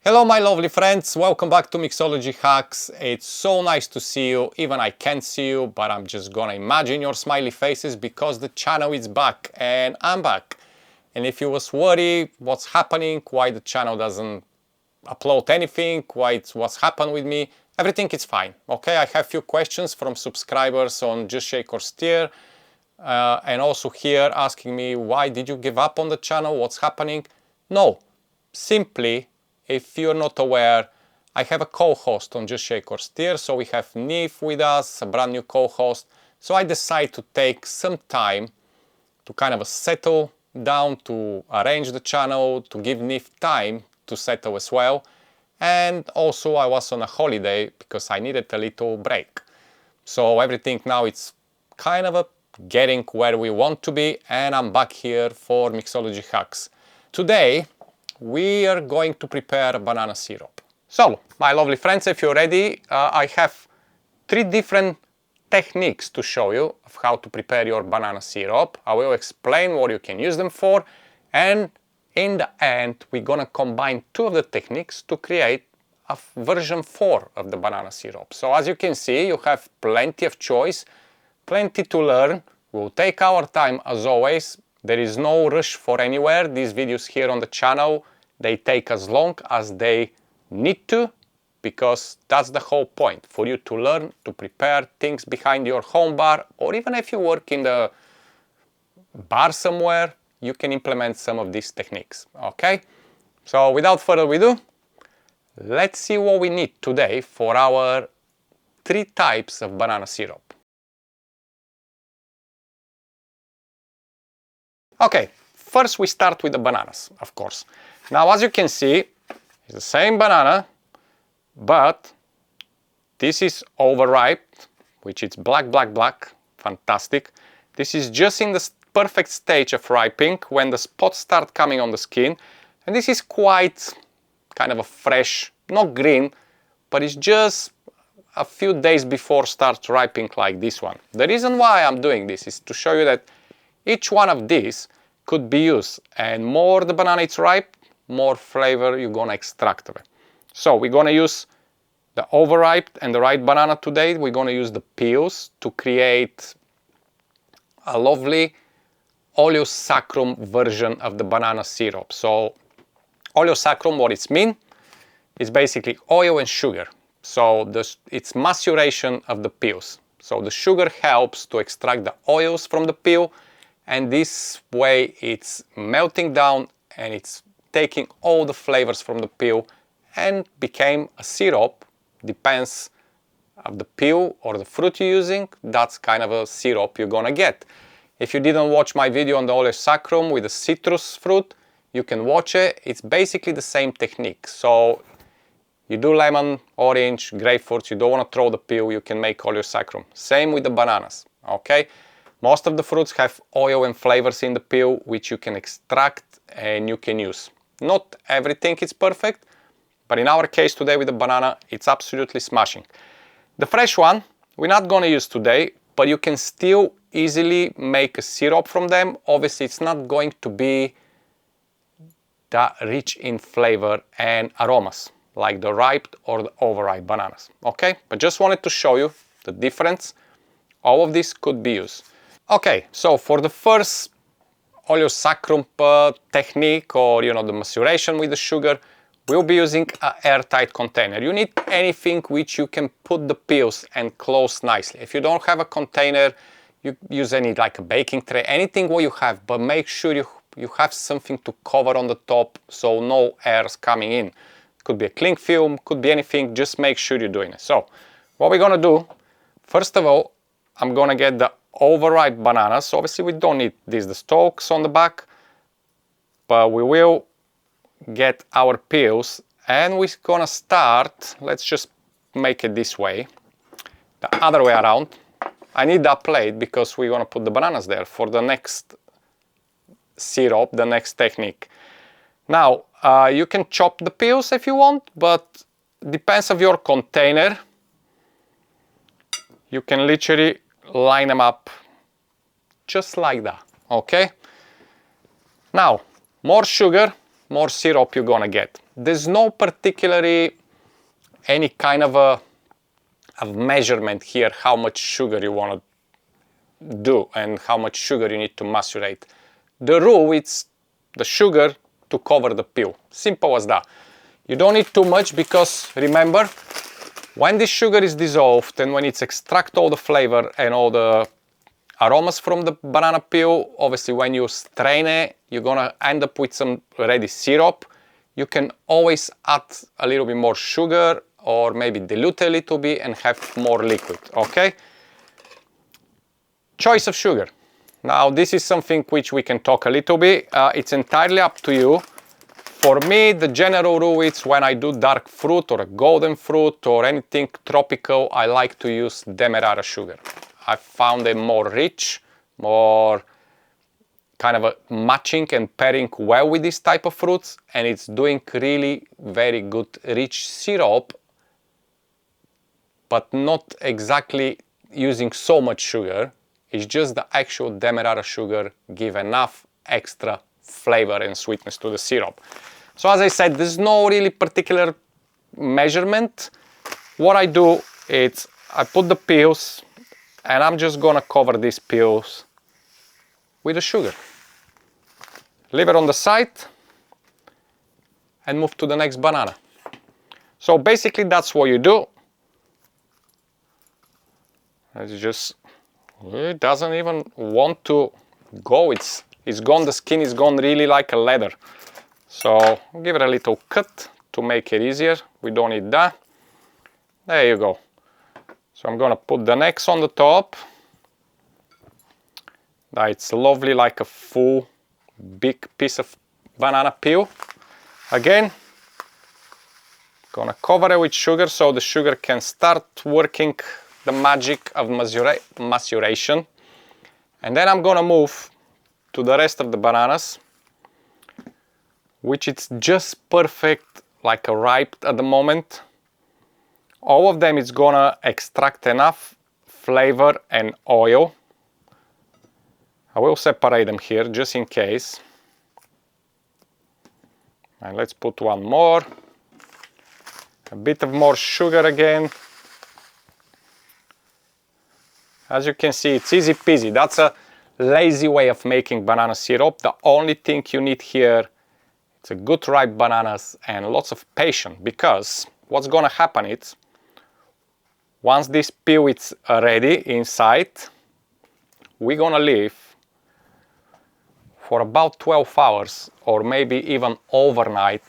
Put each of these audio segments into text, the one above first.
Hello my lovely friends, welcome back to Mixology Hacks. It's so nice to see you, even I can't see you, but I'm just gonna imagine your smiley faces because the channel is back and I'm back. And if you was worried what's happening, why the channel doesn't upload anything, what's happened with me, everything is fine, okay? I have few questions from subscribers on Just Shake or Steer and also here asking me why did you give up on the channel, what's happening? No, simply, if you're not aware, I have a co-host on Just Shake or Steer, so we have Neve with us, a brand new co-host. So I decided to take some time to kind of settle down, to arrange the channel, to give Neve time to settle as well. And also I was on a holiday because I needed a little break. So everything now it's kind of getting where we want to be, and I'm back here for Mixology Hacks. Today, we are going to prepare banana syrup. So, my lovely friends, if you're ready, I have 3 different techniques to show you of how to prepare your banana syrup. I will explain what you can use them for, and in the end, we're gonna combine 2 of the techniques to create a version 4 of the banana syrup. So as you can see, you have plenty of choice, plenty to learn. We'll take our time as always. There is no rush for anywhere. These videos here on the channel, they take as long as they need to, because that's the whole point, for you to learn to prepare things behind your home bar, or even if you work in the bar somewhere, you can implement some of these techniques, okay? So without further ado, let's see what we need today for our 3 types of banana syrup. Okay, first we start with the bananas, of course. Now, as you can see, it's the same banana, but this is overripe, which is black, fantastic. This is just in the perfect stage of ripening, when the spots start coming on the skin. And this is quite kind of a fresh, not green, but it's just a few days before starts ripening like this one. The reason why I'm doing this is to show you that each one of these could be used, and more the banana is ripe, more flavor you're gonna extract of it. So we're gonna use the overripe and the ripe banana today. We're gonna use the peels to create a lovely oleo saccharum version of the banana syrup. So oleo saccharum, what it means, is basically oil and sugar. So it's maceration of the peels. So the sugar helps to extract the oils from the peel, and this way it's melting down and it's taking all the flavors from the peel and became a syrup. Depends of the peel or the fruit you're using, that's kind of a syrup you're gonna get. If you didn't watch my video on the oleo saccharum with the citrus fruit, you can watch it. It's basically the same technique. So you do lemon, orange, grapefruit, you don't want to throw the peel, you can make oleo saccharum. Same with the bananas, okay? Most of the fruits have oil and flavors in the peel, which you can extract and you can use. Not everything is perfect, but in our case today with the banana, it's absolutely smashing. The fresh one, we're not going to use today, but you can still easily make a syrup from them. Obviously, it's not going to be that rich in flavor and aromas, like the ripe or the overripe bananas, okay? But just wanted to show you the difference. All of this could be used. Okay, so for the first oleo saccharum technique, or the maceration with the sugar, we'll be using an airtight container. You need anything which you can put the peels and close nicely. If you don't have a container, you use any like a baking tray, anything what you have, but make sure you have something to cover on the top so no air is coming in. Could be a cling film, could be anything, just make sure you're doing it. So what we're gonna do, first of all, I'm gonna get the overripe bananas. So obviously we don't need the stalks on the back, but we will get our peels, and we're gonna start, let's just make it this way, the other way around. I need that plate because we're gonna put the bananas there for the next syrup, the next technique. Now, you can chop the peels if you want, but depends of your container. You can literally line them up just like that, okay? Now, more sugar, more syrup you're gonna get. There's no particularly any kind of a measurement here how much sugar you want to do and how much sugar you need to macerate. The rule is the sugar to cover the peel. Simple as that. You don't need too much because remember, when this sugar is dissolved and when it's extract all the flavor and all the aromas from the banana peel, obviously when you strain it, you're gonna end up with some ready syrup. You can always add a little bit more sugar or maybe dilute a little bit and have more liquid, okay? Choice of sugar. Now this is something which we can talk a little bit. It's entirely up to you. For me, the general rule is when I do dark fruit or a golden fruit or anything tropical, I like to use Demerara sugar. I found it more rich, more kind of a matching and pairing well with this type of fruits, and it's doing really very good rich syrup, but not exactly using so much sugar. It's just the actual Demerara sugar give enough extra flavor and sweetness to the syrup. So as I said, there's no really particular measurement. What I do is I put the peels and I'm just gonna cover these peels with the sugar. Leave it on the side and move to the next banana. So basically that's what you do. It's just, it doesn't even want to go. It's gone, the skin is gone really like a leather. So give it a little cut to make it easier. We don't need that. There you go. So I'm gonna put the next on the top. Now it's lovely like a full big piece of banana peel. Again, gonna cover it with sugar so the sugar can start working the magic of maceration. And then I'm gonna move to the rest of the bananas, which it's just perfect, like a ripe at the moment. All of them is gonna extract enough flavor and oil. I will separate them here just in case. And let's put one more. A bit of more sugar again. As you can see, it's easy peasy. That's a lazy way of making banana syrup. The only thing you need here is a good ripe bananas and lots of patience, because what's gonna happen is once this peel is ready inside, we're gonna leave for about 12 hours or maybe even overnight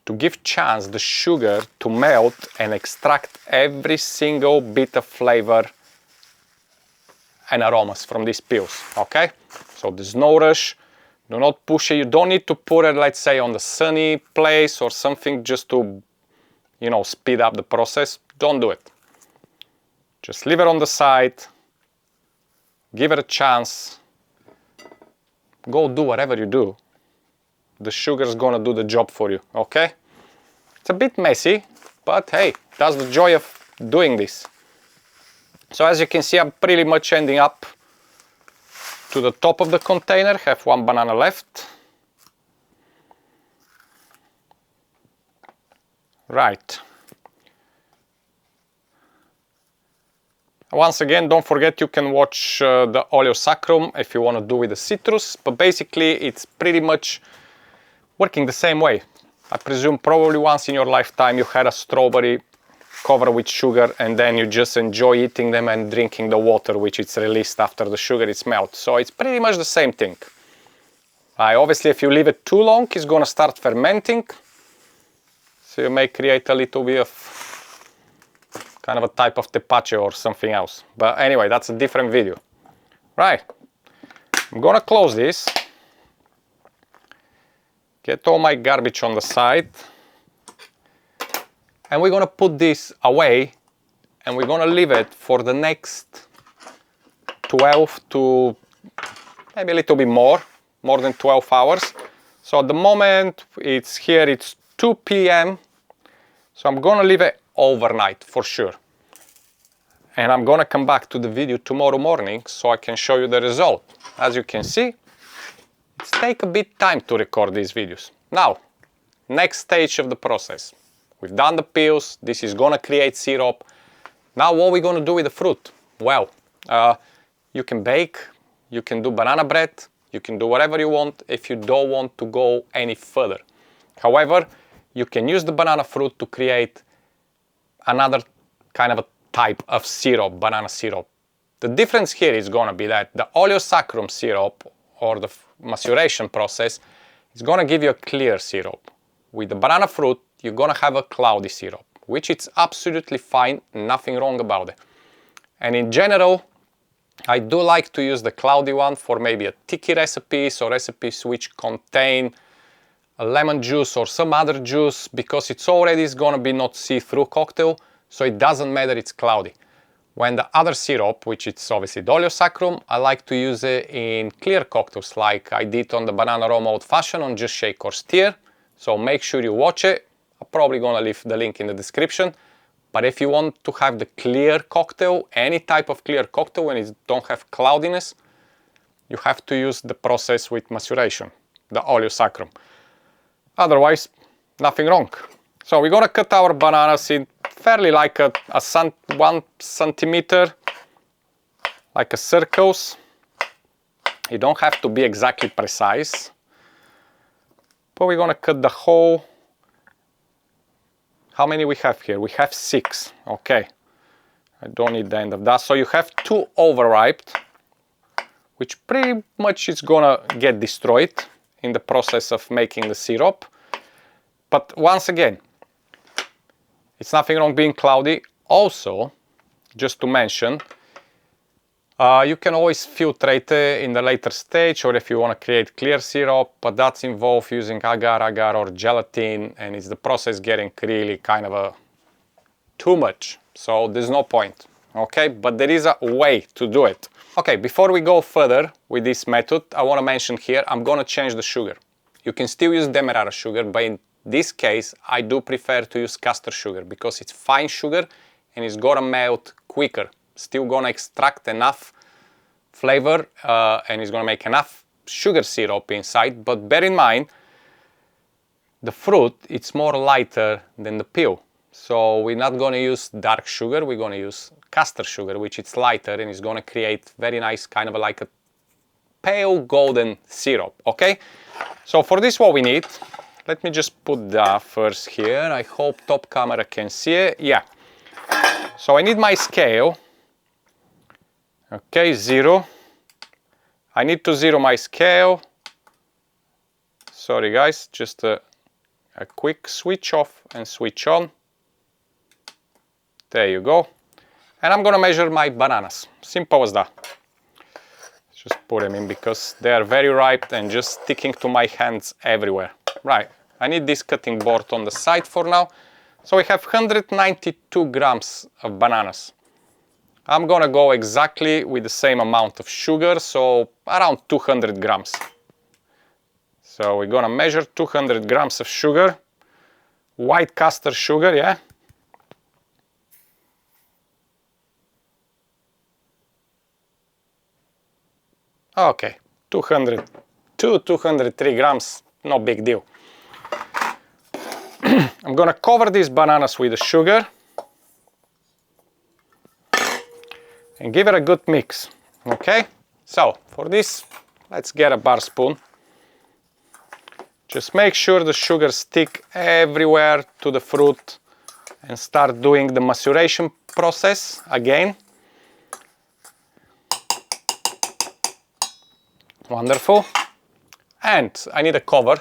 to give chance the sugar to melt and extract every single bit of flavor and aromas from these peels, okay? So there's no rush, do not push it. You don't need to put it, let's say, on the sunny place or something just to, you know, speed up the process. Don't do it. Just leave it on the side, give it a chance, go do whatever you do. The sugar's gonna do the job for you, okay? It's a bit messy, but hey, that's the joy of doing this. So as you can see, I'm pretty much ending up to the top of the container, have one banana left. Right. Once again, don't forget you can watch the oleo saccharum if you want to do with the citrus, but basically it's pretty much working the same way. I presume probably once in your lifetime you had a strawberry covered with sugar and then you just enjoy eating them and drinking the water which is released after the sugar is melted. So it's pretty much the same thing. Obviously if you leave it too long, it's going to start fermenting. So you may create a little bit of kind of a type of tepache or something else. But anyway, that's a different video. Right, I'm gonna close this. Get all my garbage on the side. And we're gonna put this away and we're gonna leave it for the next 12 to maybe a little bit more than 12 hours. So at the moment it's here, it's 2 p.m. So I'm gonna leave it overnight for sure. And I'm gonna come back to the video tomorrow morning so I can show you the result. As you can see, it's take a bit time to record these videos. Now, next stage of the process. We've done the peels, this is gonna create syrup. Now what are we gonna do with the fruit? Well, you can bake, you can do banana bread, you can do whatever you want if you don't want to go any further. However, you can use the banana fruit to create another kind of a type of syrup, banana syrup. The difference here is gonna be that the oleo saccharum syrup, or the maceration process, is gonna give you a clear syrup. With the banana fruit, you're gonna have a cloudy syrup, which is absolutely fine, nothing wrong about it. And in general, I do like to use the cloudy one for maybe a tiki recipes or recipes which contain a lemon juice or some other juice, because it's already gonna be not see-through cocktail, so it doesn't matter it's cloudy. When the other syrup, which is obviously the oleo saccharum, I like to use it in clear cocktails like I did on the banana rum old fashioned on Just Shake or Stir. So make sure you watch it. I'm probably gonna leave the link in the description. But if you want to have the clear cocktail, any type of clear cocktail when it don't have cloudiness, you have to use the process with maceration, the oleo saccharum. Otherwise, nothing wrong. So we're gonna cut our bananas in fairly like 1 centimeter, like a circles. You don't have to be exactly precise, but we're gonna cut the whole. How many we have here? We have 6. Okay, I don't need the end of that. So you have 2 overripe, which pretty much is gonna get destroyed in the process of making the syrup. But once again, it's nothing wrong being cloudy. Also, just to mention, you can always filtrate it in the later stage, or if you want to create clear syrup, but that's involved using agar or gelatin, and it's the process getting really kind of too much. So there's no point, okay? But there is a way to do it. Okay, before we go further with this method, I want to mention here, I'm going to change the sugar. You can still use demerara sugar, but in this case, I do prefer to use castor sugar because it's fine sugar and it's gonna melt quicker. Still gonna extract enough flavor and it's gonna make enough sugar syrup inside. But bear in mind, the fruit, it's more lighter than the peel. So we're not gonna use dark sugar, we're gonna use castor sugar, which is lighter and it's gonna create very nice kind of like a pale golden syrup, okay? So for this what we need, let me just put that first here. I hope top camera can see it. Yeah. So I need my scale. Okay, 0. I need to 0 my scale. Sorry guys, just a quick switch off and switch on. There you go. And I'm gonna measure my bananas. Simple as that. Just put them in because they are very ripe and just sticking to my hands everywhere. Right, I need this cutting board on the side for now. So we have 192 grams of bananas. I'm gonna go exactly with the same amount of sugar, so around 200 grams. So we're gonna measure 200 grams of sugar. White castor sugar, yeah? Okay, 203 grams, no big deal. I'm gonna cover these bananas with the sugar and give it a good mix, okay? So, for this, let's get a bar spoon. Just make sure the sugar stick everywhere to the fruit and start doing the maceration process again. Wonderful. And I need a cover.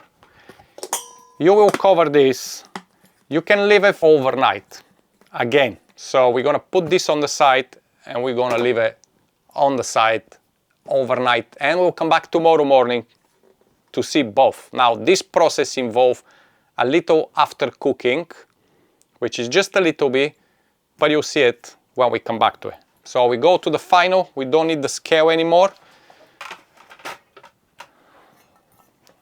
You will cover this. You can leave it overnight again. So we're gonna put this on the side and we're gonna leave it on the side overnight, and we'll come back tomorrow morning to see both. Now this process involves a little after cooking, which is just a little bit, but you'll see it when we come back to it. So we go to the final. We don't need the scale anymore.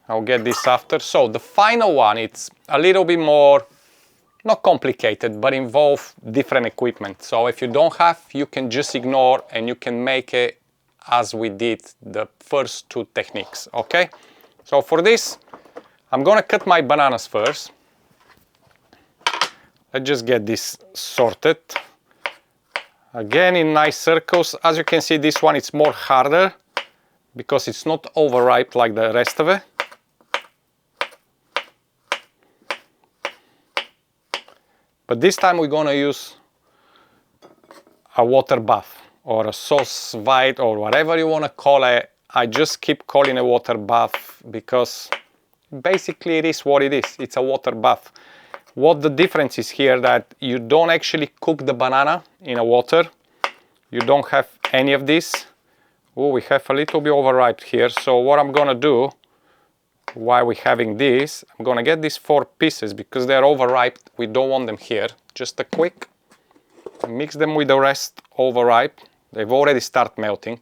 I'll get this after. So the final one, it's a little bit more, not complicated, but involve different equipment. So if you don't have, you can just ignore and you can make it as we did the first two techniques, okay? So for this, I'm gonna cut my bananas first. let's just get this sorted. Again, in nice circles. As you can see, this one it's more harder because it's not overripe like the rest of it. But this time we're gonna use a water bath or a Sous Vide or whatever you wanna call it. I just keep calling it water bath because basically it is what it is. It's a water bath. What the difference is here that you don't actually cook the banana in a water. You don't have any of this. Oh, we have a little bit overripe here. So what I'm gonna do while we're having this, I'm gonna get these 4 pieces because they're overripe. We don't want them here. Just a quick mix them with the rest overripe. They've already started melting.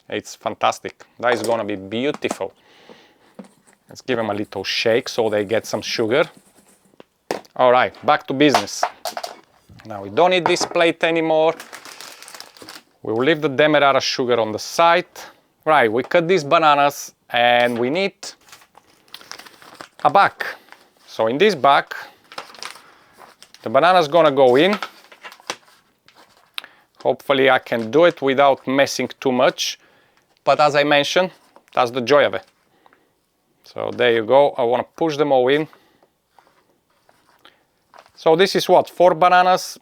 It's fantastic. That is gonna be beautiful. Let's give them a little shake so they get some sugar. All right, back to business. Now we don't need this plate anymore. We will leave the demerara sugar on the side. Right, we cut these bananas and we need a bag. So in this bag, the banana is gonna go in. Hopefully I can do it without messing too much. But as I mentioned, that's the joy of it. So there you go. I wanna push them all in. So this is what, 4 bananas.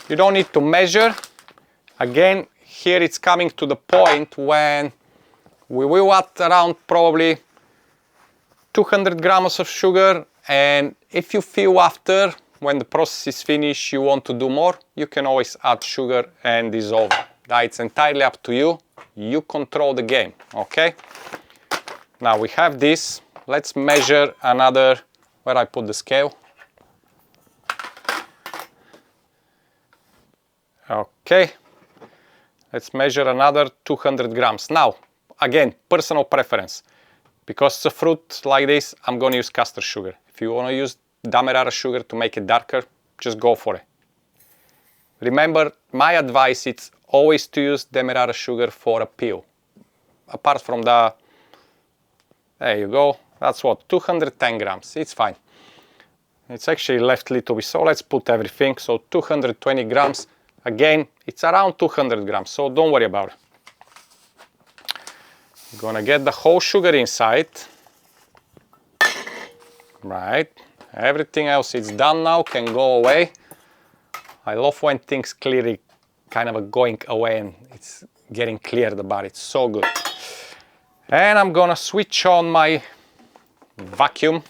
You don't need to measure. Again, here it's coming to the point when we will add around probably 200 grams of sugar, and if you feel after, when the process is finished, you want to do more, you can always add sugar and dissolve. That's entirely up to you. You control the game, okay? Now we have this. Let's measure another, where I put the scale. Okay, let's measure another 200 grams. Now, again, personal preference. Because it's a fruit like this, I'm going to use castor sugar. If you want to use demerara sugar to make it darker, just go for it. Remember, my advice is always to use demerara sugar for a peel. Apart from the, there you go, that's what, 210 grams, it's fine. It's actually left a little bit, so let's put everything. So 220 grams. Again, it's around 200 grams, so don't worry about it. I'm gonna get the whole sugar inside. Right, everything else is done now, can go away. I love when things clearly kind of going away and it's getting cleared about it, so good. And I'm gonna switch on my vacuum.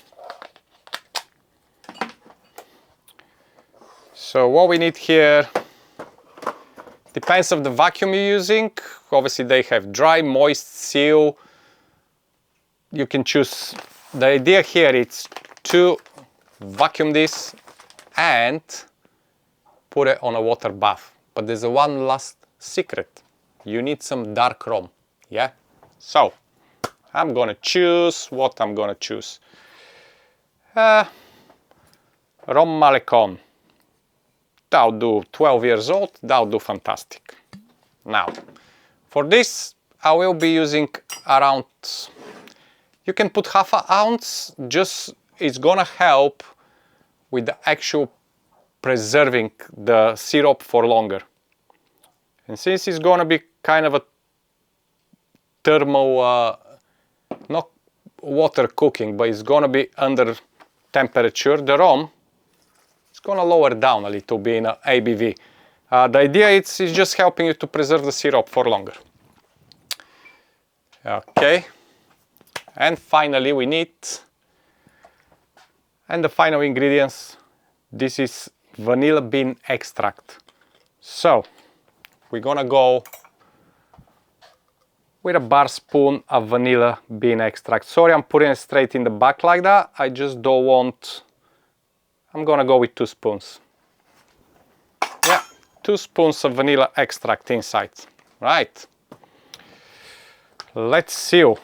So what we need here, depends on the vacuum you're using. Obviously they have dry, moist, seal. You can choose. The idea here is to vacuum this and put it on a water bath. But there's one last secret. You need some dark rum, yeah? So I'm gonna choose what I'm gonna choose. Rum Malecon. That'll do 12 years old, that'll do fantastic. Now, for this, I will be using around, you can put half an ounce, just, it's gonna help with the actual preserving the syrup for longer. And since it's gonna be kind of a thermal, not water cooking, but it's gonna be under temperature, the rum, it's gonna lower down a little bit in ABV. The idea is just helping you to preserve the syrup for longer. Okay, and finally we need, and the final ingredients, this is vanilla bean extract. So we're gonna go with a bar spoon of vanilla bean extract. Sorry, I'm putting it straight in the back like that. I just don't want, I'm gonna go with 2 spoons. Yeah, 2 spoons of vanilla extract inside. Right. Let's seal.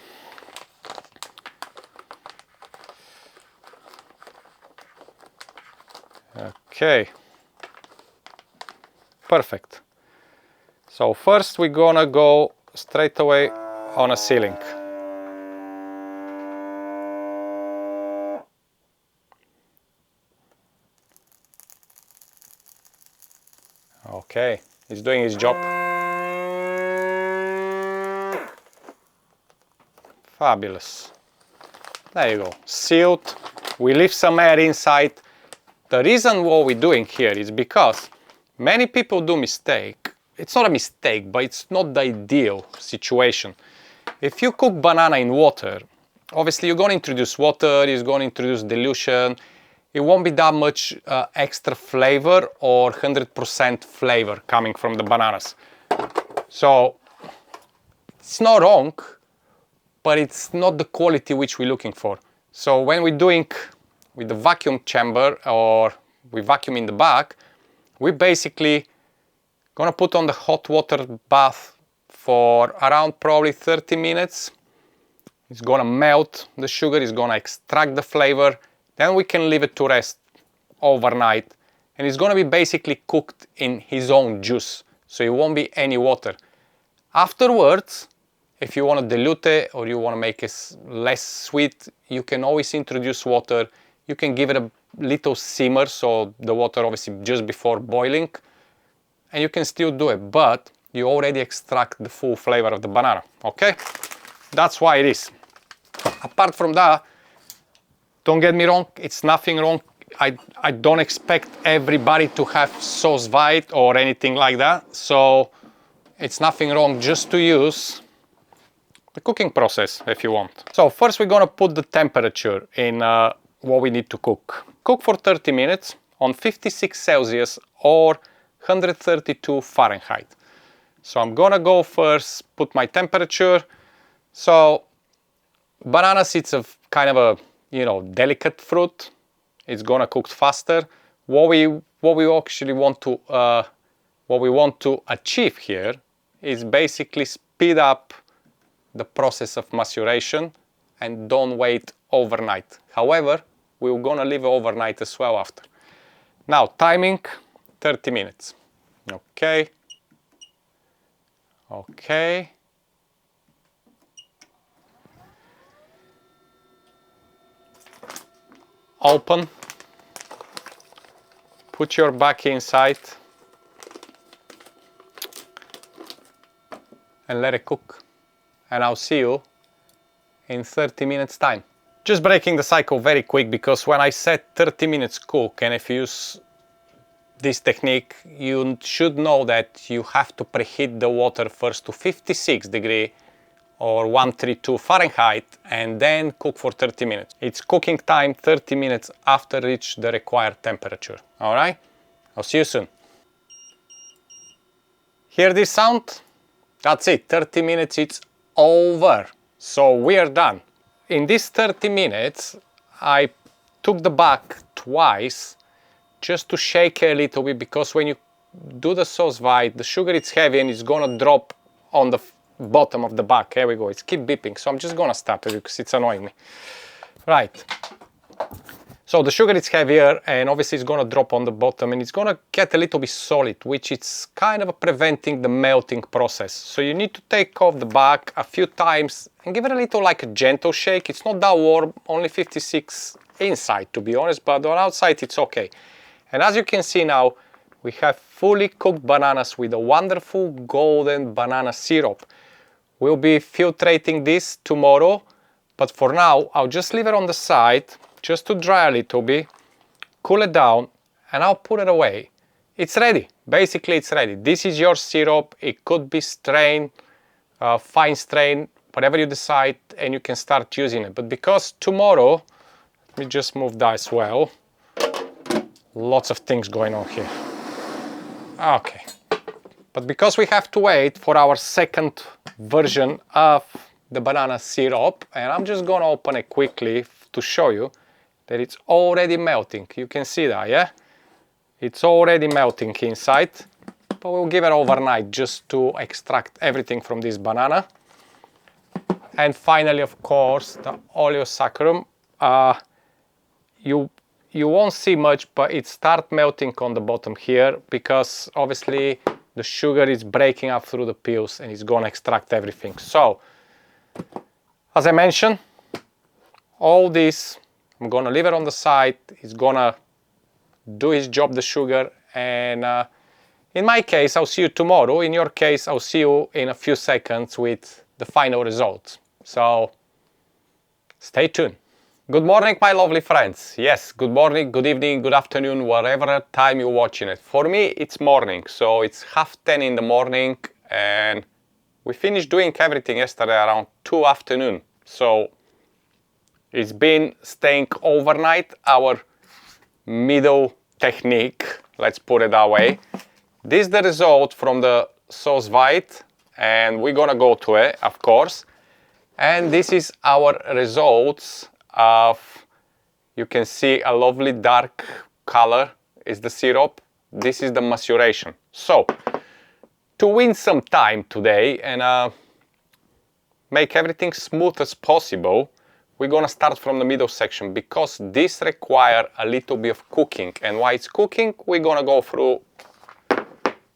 Okay. Perfect. So first we're gonna go straight away on a sealing. Okay, it's doing its job. Fabulous. There you go, sealed. We leave some air inside. The reason what we're doing here is because many people do mistake. It's not a mistake, but it's not the ideal situation. If you cook banana in water, obviously you're going to introduce water, you're going to introduce dilution. It won't be that much extra flavor or 100% flavor coming from the bananas. So it's not wrong, but it's not the quality which we're looking for. So when we're doing with the vacuum chamber or we vacuum in the back, we're basically gonna put on the hot water bath for around probably 30 minutes. It's gonna melt the sugar, it's gonna extract the flavor, then we can leave it to rest overnight, and it's gonna be basically cooked in his own juice, so it won't be any water. Afterwards, if you want to dilute it or you want to make it less sweet, you can always introduce water. You can give it a little simmer, so the water obviously just before boiling, and you can still do it, but you already extract the full flavor of the banana, okay? That's why it is. Apart from that, don't get me wrong, it's nothing wrong. I don't expect everybody to have Sous Vide or anything like that, so it's nothing wrong just to use the cooking process if you want. So first we're gonna put the temperature in what we need to cook. Cook for 30 minutes on 56 Celsius or 132 Fahrenheit. So I'm gonna go first, put my temperature. So bananas, it's a kind of a, you know, delicate fruit. It's gonna cook faster. What we actually want to achieve here is basically speed up the process of maceration and don't wait overnight. However, we're gonna leave it overnight as well after. Now, timing 30 minutes. Okay. Okay. Open. Put your back inside and let it cook. And I'll see you in 30 minutes time. Just breaking the cycle very quick, because when I said 30 minutes cook, and if you use this technique, you should know that you have to preheat the water first to 56 degrees or 132 Fahrenheit and then cook for 30 minutes. It's cooking time 30 minutes after reach the required temperature. All right? I'll see you soon. Hear this sound? That's it, 30 minutes, it's over. So we are done. In these 30 minutes, I took the back twice just to shake a little bit, because when you do the Sous Vide, the sugar is heavy and it's gonna drop on the bottom of the back. Here we go, it's keep beeping, so I'm just gonna stop it because it's annoying me. Right. So the sugar is heavier and obviously it's gonna drop on the bottom and it's gonna get a little bit solid, which is kind of preventing the melting process. So you need to take off the back a few times and give it a little like a gentle shake. It's not that warm, only 56 inside to be honest, but on outside it's okay. And as you can see now, we have fully cooked bananas with a wonderful golden banana syrup. We'll be filtrating this tomorrow, but for now, I'll just leave it on the side just to dry a little bit, cool it down, and I'll put it away. It's ready. Basically, it's ready. This is your syrup. It could be strained, fine strain, whatever you decide, and you can start using it. But because tomorrow, let me just move that as well. Lots of things going on here. Okay. But because we have to wait for our second version of the banana syrup, and I'm just gonna open it quickly to show you that it's already melting. You can see that, yeah? It's already melting inside, but we'll give it overnight just to extract everything from this banana. And finally, of course, the oleo saccharum. You won't see much, but it starts melting on the bottom here because obviously the sugar is breaking up through the peels and it's gonna extract everything. So, as I mentioned, all this, I'm gonna leave it on the side. It's gonna do its job, the sugar, and In my case, I'll see you tomorrow. In your case, I'll see you in a few seconds with the final results. So stay tuned. Good morning, my lovely friends. Yes, good morning, good evening, good afternoon, whatever time you're watching it. For me, it's morning, so it's 10:30 in the morning, and we finished doing everything yesterday around 2 afternoon. So it's been staying overnight, our middle technique, let's put it that way. This is the result from the Sous Vide, and we're gonna go to it, of course. And this is our results of, you can see a lovely dark color is the syrup. This is the maceration. So, to win some time today and make everything smooth as possible, we're gonna start from the middle section because this requires a little bit of cooking. And while it's cooking, we're gonna go through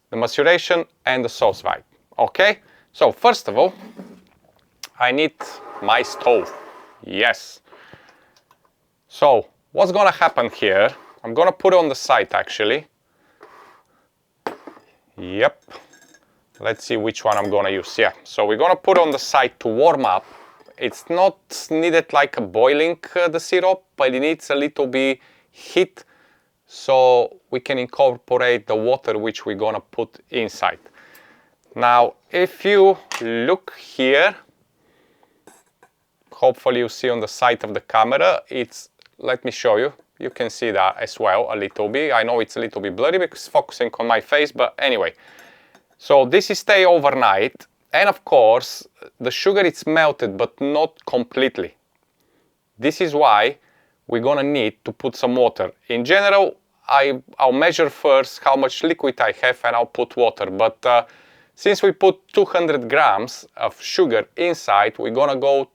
the maceration and the Sous Vide. Okay? So first of all, I need my stove. Yes. So what's gonna happen here? I'm gonna put it on the side actually. Yep. Let's see which one I'm gonna use. Yeah. So we're gonna put it on the side to warm up. It's not needed like a boiling the syrup, but it needs a little bit heat so we can incorporate the water which we're gonna put inside. Now, if you look here, hopefully you see on the side of the camera, let me show you. You can see that as well a little bit. I know it's a little bit blurry because it's focusing on my face, but anyway. So this is stay overnight. And of course, the sugar is melted, but not completely. This is why we're gonna need to put some water. In general, I'll measure first how much liquid I have and I'll put water. But since we put 200 grams of sugar inside, we're gonna go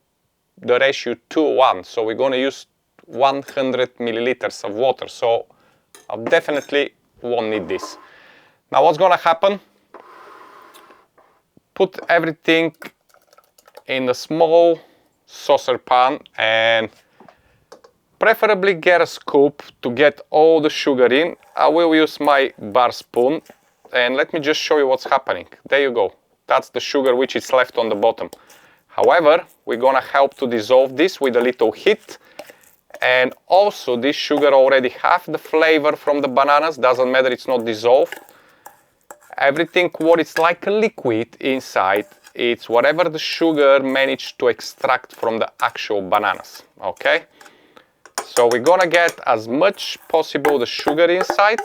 the ratio 2:1. So we're gonna use 100 milliliters of water. So I definitely won't need this. Now what's gonna happen? Put everything in a small saucer pan and preferably get a scoop to get all the sugar in. I will use my bar spoon and let me just show you what's happening. There you go. That's the sugar which is left on the bottom. However, we're gonna help to dissolve this with a little heat. And also this sugar already have the flavor from the bananas. Doesn't matter, it's not dissolved. Everything what is like a liquid inside, it's whatever the sugar managed to extract from the actual bananas, okay? So we're gonna get as much possible the sugar inside.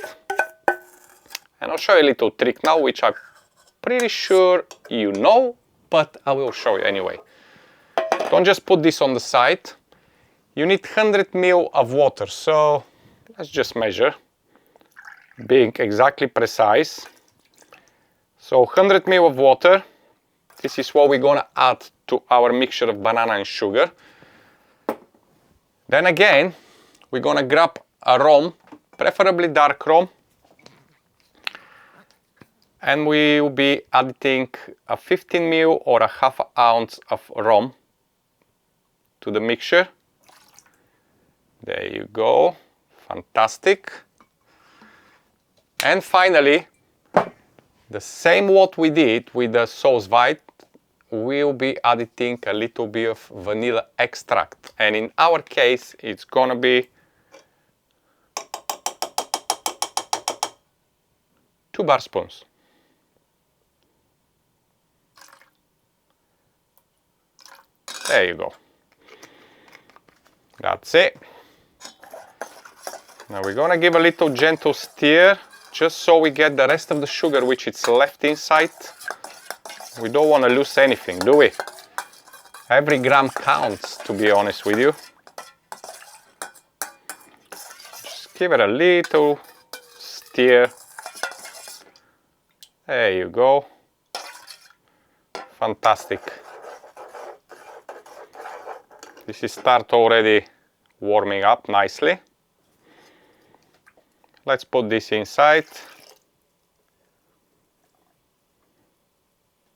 And I'll show you a little trick now, which I'm pretty sure you know, but I will show you anyway. Don't just put this on the side. You need 100 ml of water, so let's just measure, being exactly precise. So 100 ml of water, this is what we're gonna add to our mixture of banana and sugar. Then again, we're gonna grab a rum, preferably dark rum, and we will be adding a 15 ml or a half ounce of rum to the mixture. There you go, fantastic. And finally, the same what we did with the Sous Vide, we'll be adding a little bit of vanilla extract. And in our case, it's gonna be 2 bar spoons. There you go. That's it. Now we're gonna give a little gentle stir just so we get the rest of the sugar which is left inside. We don't want to lose anything, do we? Every gram counts, to be honest with you. Just give it a little stir. There you go. Fantastic. This is start already warming up nicely. Let's put this inside.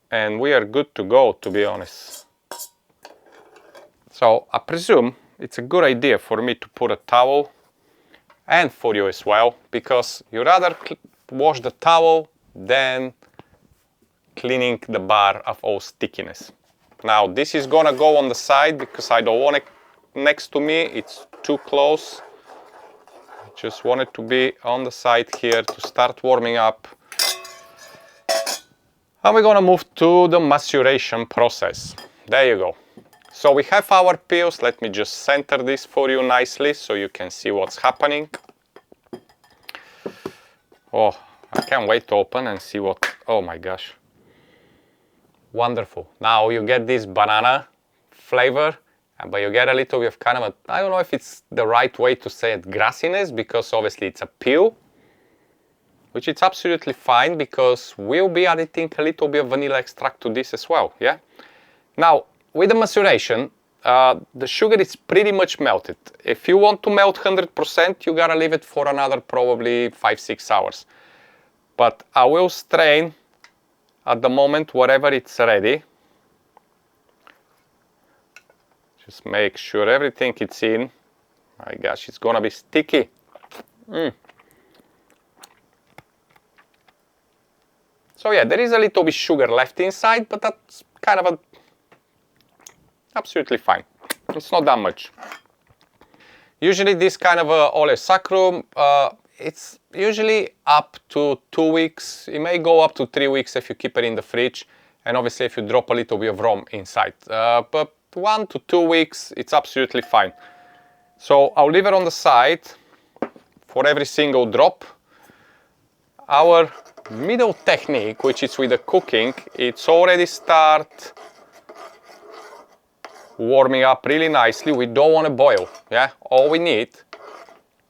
And we are good to go, to be honest. So I presume it's a good idea for me to put a towel, and for you as well, because you rather wash the towel than cleaning the bar of all stickiness. Now this is gonna go on the side because I don't want it next to me, it's too close. Just want it to be on the side here to start warming up. And we're gonna move to the maceration process. There you go. So we have our pills. Let me just center this for you nicely so you can see what's happening. Oh, I can't wait to open and see what, oh my gosh. Wonderful. Now you get this banana flavor, but you get a little bit of kind of a, I don't know if it's the right way to say it, grassiness, because obviously it's a peel, which is absolutely fine because we'll be adding a little bit of vanilla extract to this as well, yeah? Now, with the maceration, the sugar is pretty much melted. If you want to melt 100%, you gotta leave it for another probably 5-6 hours. But I will strain at the moment wherever it's ready. Just make sure everything is in. My gosh, it's gonna be sticky. So yeah, there is a little bit sugar left inside, but that's kind of absolutely fine. It's not that much. Usually this kind of oleo saccharum, it's usually up to 2 weeks. It may go up to 3 weeks if you keep it in the fridge, and obviously if you drop a little bit of rum inside. But 1 to 2 weeks, it's absolutely fine. So I'll leave it on the side for every single drop. Our middle technique, which is with the cooking, it's already start warming up really nicely. We don't want to boil, yeah? All we need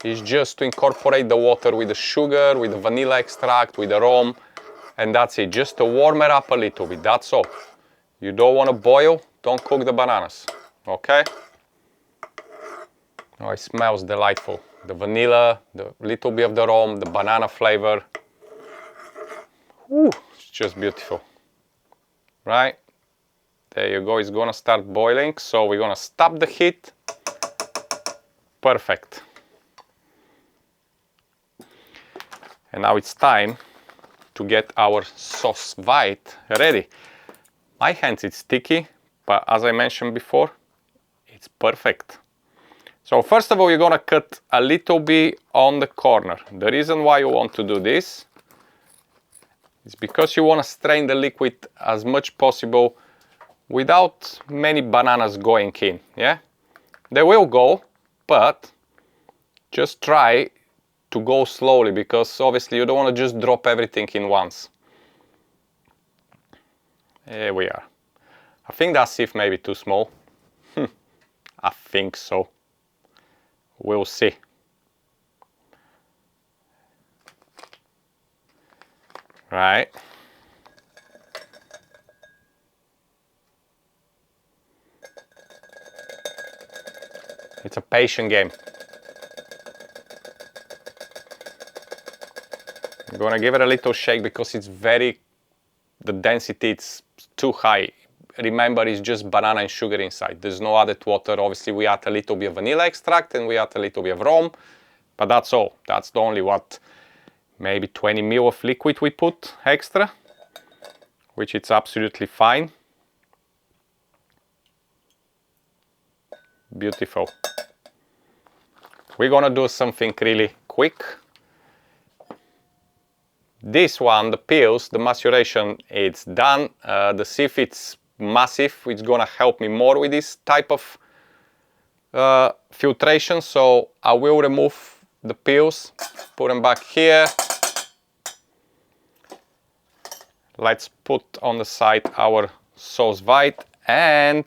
is just to incorporate the water with the sugar, with the vanilla extract, with the rum, and that's it. Just to warm it up a little bit, that's all. You don't want to boil, don't cook the bananas, okay? Oh, it smells delightful. The vanilla, the little bit of the rum, the banana flavor. Ooh, it's just beautiful, right? There you go, it's gonna start boiling, so we're gonna stop the heat. Perfect. And now it's time to get our Sous Vide ready. My hands, it's sticky, but as I mentioned before, it's perfect. So first of all, you're gonna cut a little bit on the corner. The reason why you want to do this is because you wanna strain the liquid as much possible without many bananas going in, yeah? They will go, but just try to go slowly because obviously you don't want to just drop everything in once. Here we are. I think that sieve may be too small. I think so. We'll see. Right. It's a patient game. I'm gonna give it a little shake because it's the density it's too high. Remember, it's just banana and sugar inside. There's no added water. Obviously, we add a little bit of vanilla extract and we add a little bit of rum, but that's all. That's the only maybe 20 ml of liquid we put extra, which is absolutely fine. Beautiful. We're gonna do something really quick. This one, the pills, the maceration, it's done. The sieve, it's massive. It's gonna help me more with this type of filtration. So I will remove the pills, put them back here. Let's put on the side our Sous Vide and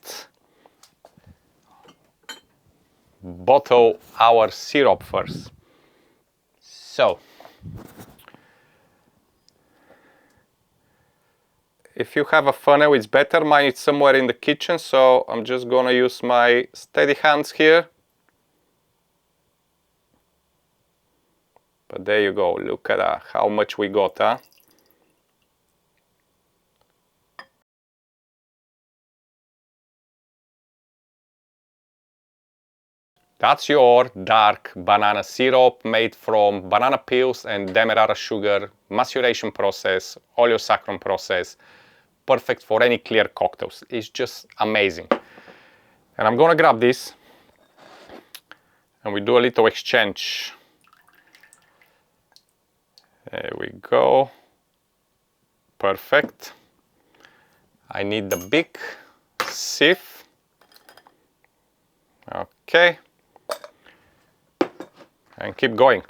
bottle our syrup first. So, if you have a funnel, it's better. Mine is somewhere in the kitchen, so I'm just gonna use my steady hands here. But there you go, look at that, how much we got, huh? That's your dark banana syrup made from banana peels and demerara sugar, maceration process, oleo saccharum process. Perfect for any clear cocktails. It's just amazing. And I'm gonna grab this and we do a little exchange. There we go. Perfect. I need the big sieve. Okay. And keep going.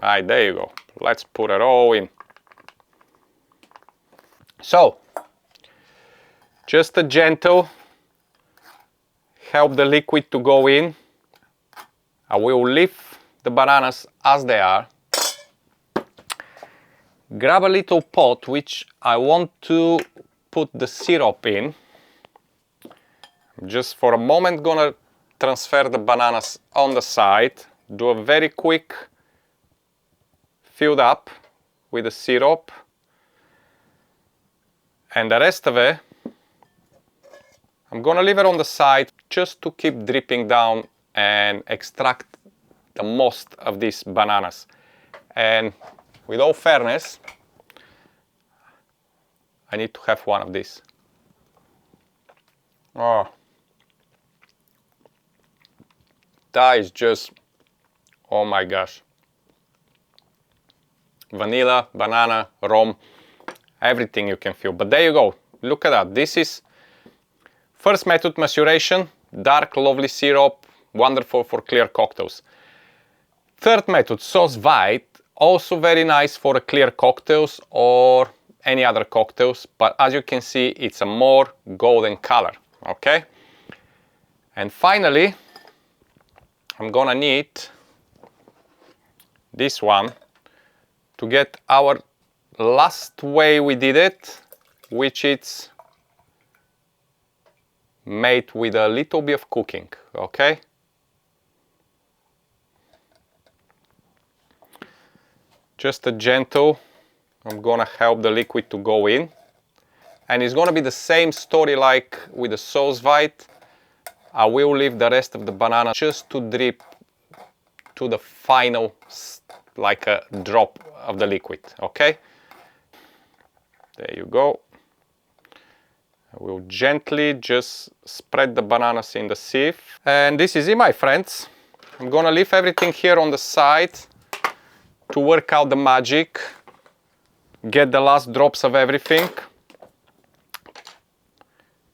Right, there you go. Let's put it all in. So, just a gentle help the liquid to go in. I will leave the bananas as they are. Grab a little pot which I want to put the syrup in. Just for a moment gonna transfer the bananas on the side. Do a very quick filled up with the syrup. And the rest of it, I'm gonna leave it on the side just to keep dripping down and extract the most of these bananas. And with all fairness, I need to have one of these. Oh, that is just, oh my gosh. Vanilla, banana, rum, everything you can feel. But there you go. Look at that. This is first method, maceration, dark, lovely syrup, wonderful for clear cocktails. Third method, Sous Vide, also very nice for clear cocktails or any other cocktails, but as you can see, it's a more golden color, okay? And finally, I'm gonna need this one to get our last way we did it, which is made with a little bit of cooking, okay? Just a gentle, I'm gonna help the liquid to go in. And it's gonna be the same story like with the Sous Vide. I will leave the rest of the banana just to drip to the final, like a drop of the liquid, okay? There you go. I will gently just spread the bananas in the sieve. And this is it, my friends. I'm gonna leave everything here on the side to work out the magic, get the last drops of everything.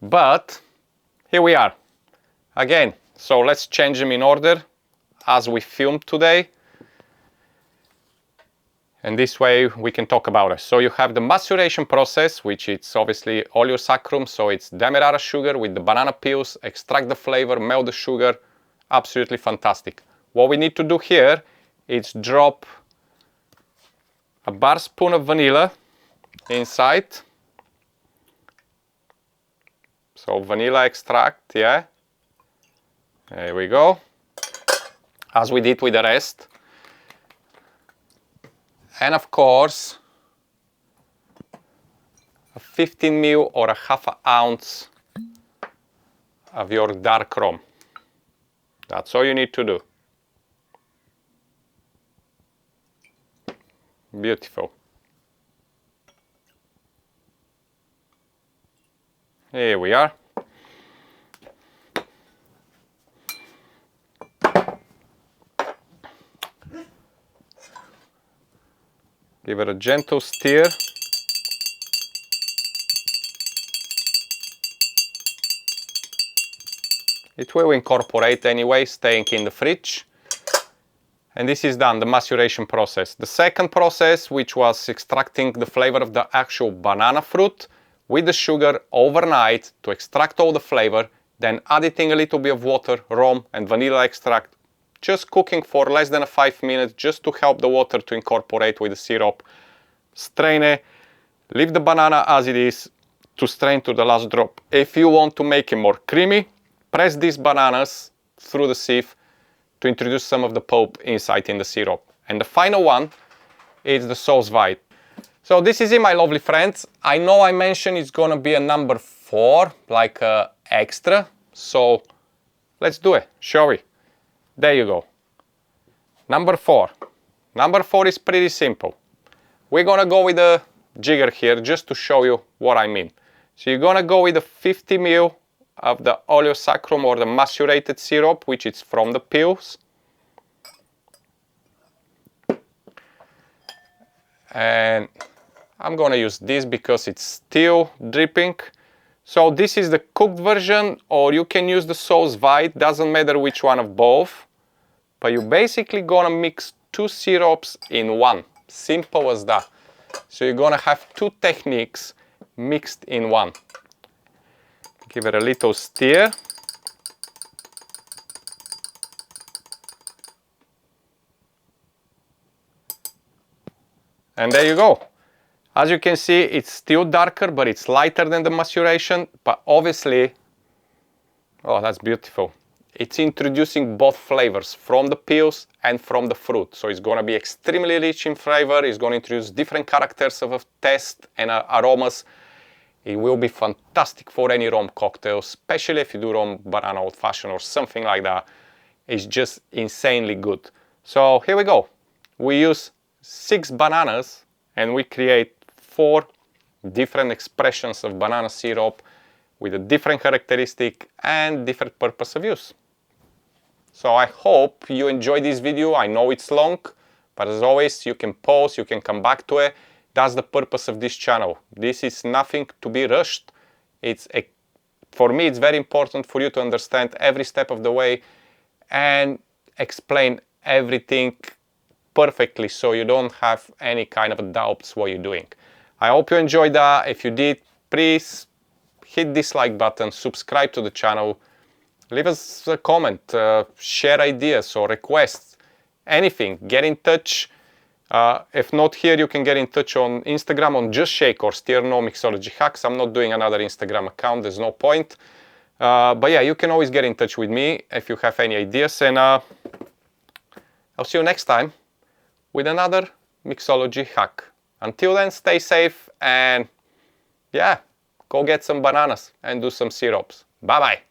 But here we are again. So let's change them in order as we filmed today. And this way we can talk about it. So you have the maceration process, which is obviously oleo saccharum. So it's demerara sugar with the banana peels, extract the flavor, melt the sugar. Absolutely fantastic. What we need to do here is drop a bar spoon of vanilla inside. So vanilla extract, yeah. There we go. As we did with the rest. And of course, a 15 ml or a half an ounce of your dark rum. That's all you need to do. Beautiful. Here we are. Give it a gentle stir. It will incorporate anyway, staying in the fridge. And this is done, the maceration process. The second process, which was extracting the flavor of the actual banana fruit with the sugar overnight to extract all the flavor, then adding a little bit of water, rum and vanilla extract, just cooking for less than 5 minutes just to help the water to incorporate with the syrup. Strain it, leave the banana as it is to strain to the last drop. If you want to make it more creamy, press these bananas through the sieve to introduce some of the pulp inside in the syrup. And the final one is the Sous Vide. So this is it, my lovely friends. I know I mentioned it's gonna be a number 4, like extra. So let's do it, shall we? There you go. Number 4. Number 4 is pretty simple. We're gonna go with a jigger here just to show you what I mean. So you're gonna go with a 50 ml of the oleo saccharum or the macerated syrup, which is from the peels. And I'm gonna use this because it's still dripping. So this is the cooked version, or you can use the Sous Vide, doesn't matter which one of both. But you're basically gonna mix 2 syrups in one. Simple as that. So you're gonna have 2 techniques mixed in one. Give it a little stir. And there you go. As you can see, it's still darker, but it's lighter than the maceration. But obviously, oh, that's beautiful. It's introducing both flavors from the peels and from the fruit. So it's going to be extremely rich in flavor. It's going to introduce different characters of a taste and aromas. It will be fantastic for any rum cocktail, especially if you do rum banana old fashioned or something like that. It's just insanely good. So here we go. We use 6 bananas and we create 4 different expressions of banana syrup with a different characteristic and different purpose of use. So I hope you enjoyed this video. I know it's long, but as always, you can pause, you can come back to it. That's the purpose of this channel. This is nothing to be rushed. For me, it's very important for you to understand every step of the way and explain everything perfectly so you don't have any kind of doubts what you're doing. I hope you enjoyed that. If you did, please hit this like button, subscribe to the channel, leave us a comment, share ideas or requests, anything. Get in touch. If not here, you can get in touch on Instagram on Just Shake or Steer No Mixology Hacks. I'm not doing another Instagram account, there's no point. But yeah, you can always get in touch with me if you have any ideas. And I'll see you next time with another Mixology hack. Until then, stay safe and yeah, go get some bananas and do some syrups. Bye bye.